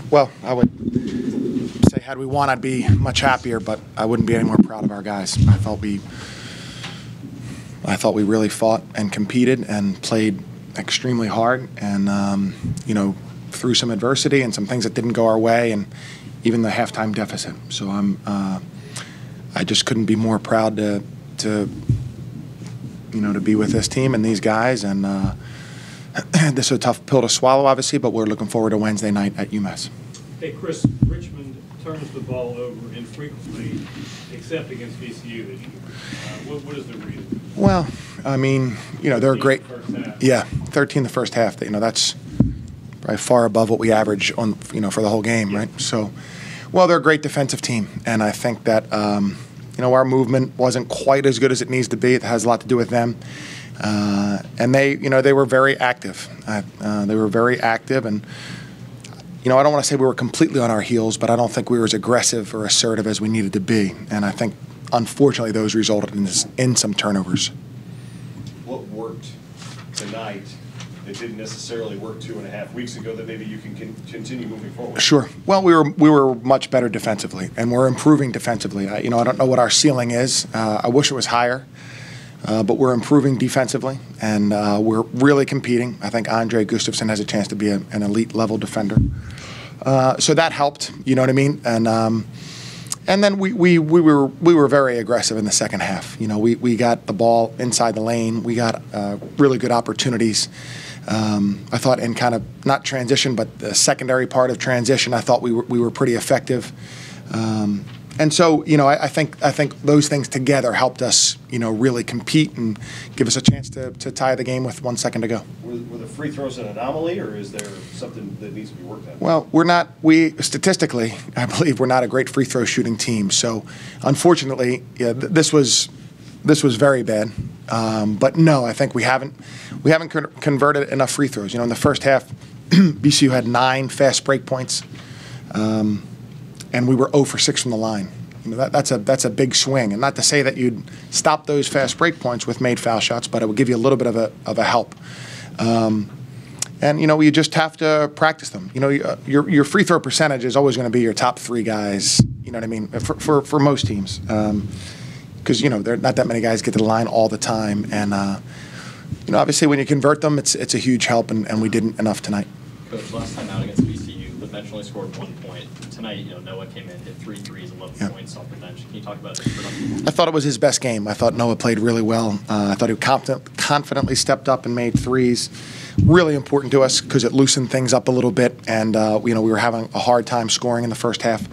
Well, I would say had we won, I'd be much happier, but I wouldn't be any more proud of our guys. I thought we really fought and competed and played extremely hard, and you know, through some adversity and some things that didn't go our way, and even the halftime deficit. So I just couldn't be more proud to you know, to be with this team and these guys, and this is a tough pill to swallow, obviously, but we're looking forward to Wednesday night at UMass. Hey, Chris, Richmond turns the ball over infrequently, except against VCU this year. What is the reason? Well, I mean, you know, they're a great, yeah, 13 the first half. You know, that's probably far above what we average on, you know, for the whole game, right? So, well, they're a great defensive team, and I think that you know, our movement wasn't quite as good as it needs to be. It has a lot to do with them, and you know, they were very active. They were very active, and you know, I don't want to say we were completely on our heels, but I don't think we were as aggressive or assertive as we needed to be, and I think, unfortunately, those resulted in some turnovers. What worked tonight that didn't necessarily work 2.5 weeks ago that maybe you can continue moving forward? Sure. Well, we were much better defensively, and we're improving defensively. You know, I don't know what our ceiling is. I wish it was higher, but we're improving defensively, and we're really competing. I think Andre Gustafson has a chance to be an elite level defender. So that helped. You know what I mean? And then we were very aggressive in the second half. You know, we got the ball inside the lane. We got really good opportunities. I thought in kind of not transition, but the secondary part of transition, I thought we were pretty effective. And so, you know, I think those things together helped us, you know, really compete and give us a chance to tie the game with 1 second to go. Were the free throws an anomaly, or is there something that needs to be worked on? Well, statistically, I believe we're not a great free throw shooting team. So, unfortunately, yeah, this was very bad. But no, I think we haven't converted enough free throws. You know, in the first half, VCU had 9 fast break points. And we were 0 for 6 from the line. You know, that's a big swing, and not to say that you'd stop those fast break points with made foul shots, but it would give you a little bit of a help. And you know, you just have to practice them. You know, your free throw percentage is always going to be your top 3 guys. You know what I mean, for most teams, because you know, there are not that many guys get to the line all the time, and you know, obviously when you convert them, it's a huge help, and we didn't enough tonight. Coach, last time out against VCU, the bench only scored 1 point. Tonight, you know, Noah came in, hit 3 threes, 11 points off the bench. Can you talk about his production? I thought it was his best game. I thought Noah played really well. I thought he confidently stepped up and made threes. Really important to us because it loosened things up a little bit, and you know, we were having a hard time scoring in the first half.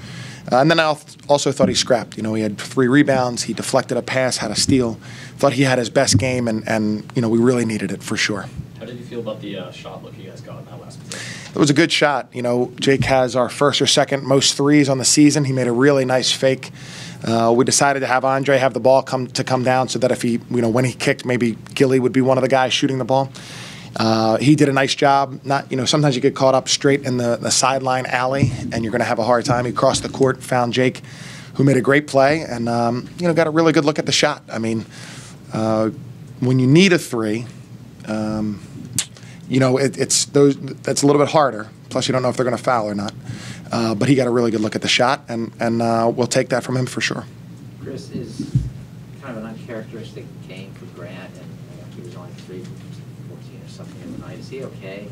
And then I also thought he scrapped. You know, he had 3 rebounds. He deflected a pass, had a steal. Thought he had his best game, and you know, we really needed it for sure. How did you feel about the shot look you guys got in that last possession? It was a good shot. You know, Jake has our first or second most threes on the season. He made a really nice fake. We decided to have Andre have the ball come down so that if he, you know, when he kicked, maybe Gilly would be one of the guys shooting the ball. He did a nice job. Not, you know, sometimes you get caught up straight in the sideline alley, and you're going to have a hard time. He crossed the court, found Jake, who made a great play, and you know, got a really good look at the shot. I mean, when you need a 3. You know, that's a little bit harder. Plus, you don't know if they're going to foul or not. But he got a really good look at the shot, and we'll take that from him for sure. Chris, is kind of an uncharacteristic game for Grant, and he was only 3 from 14 or something in the night. Is he okay?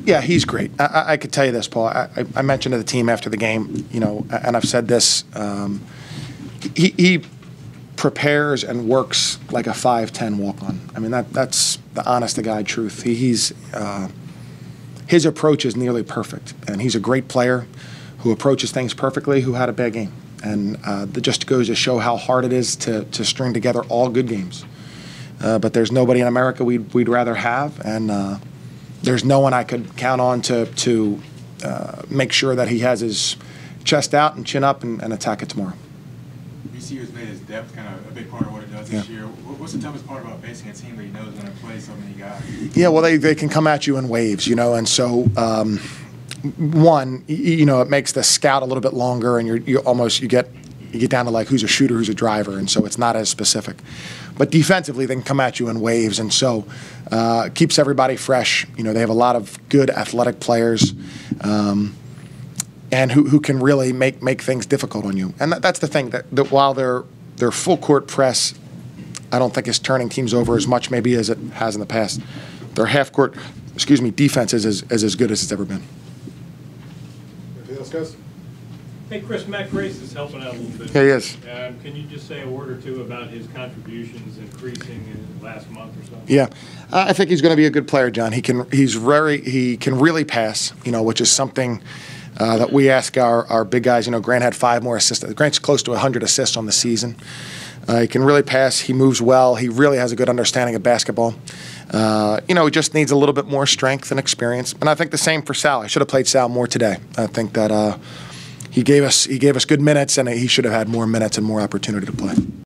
Yeah, he's great. I could tell you this, Paul. I mentioned to the team after the game, you know, and I've said this. He prepares and works like a 5'10" walk-on. I mean, that's the honest-to-God truth. His approach is nearly perfect, and he's a great player who approaches things perfectly, who had a bad game. And that just goes to show how hard it is to string together all good games. But there's nobody in America we'd rather have, and there's no one I could count on to make sure that he has his chest out and chin up and attack it tomorrow. VCU has made his depth kind of a big part of what it does this year. What's the toughest part about facing a team that you know is going to play so many guys? Yeah, well, they can come at you in waves, you know, and so one, you know, it makes the scout a little bit longer, and you get down to like who's a shooter, who's a driver, and so it's not as specific. But defensively, they can come at you in waves, and so it keeps everybody fresh. You know, they have a lot of good athletic players. and who can really make things difficult on you. And that's the thing, that while their full court press, I don't think is turning teams over as much maybe as it has in the past. Their half court, defense is as good as it's ever been. Anything else, guys? Hey, Chris, Matt Grace is helping out a little bit. Yeah, he is. Can you just say a word or two about his contributions increasing in the last month or so? Yeah, I think he's going to be a good player, John. He can really pass, which is something that we ask our big guys. Grant had 5 more assists. Grant's close to 100 assists on the season. He can really pass. He moves well. He really has a good understanding of basketball. He just needs a little bit more strength and experience. And I think the same for Sal. I should have played Sal more today. I think that he gave us good minutes, and he should have had more minutes and more opportunity to play.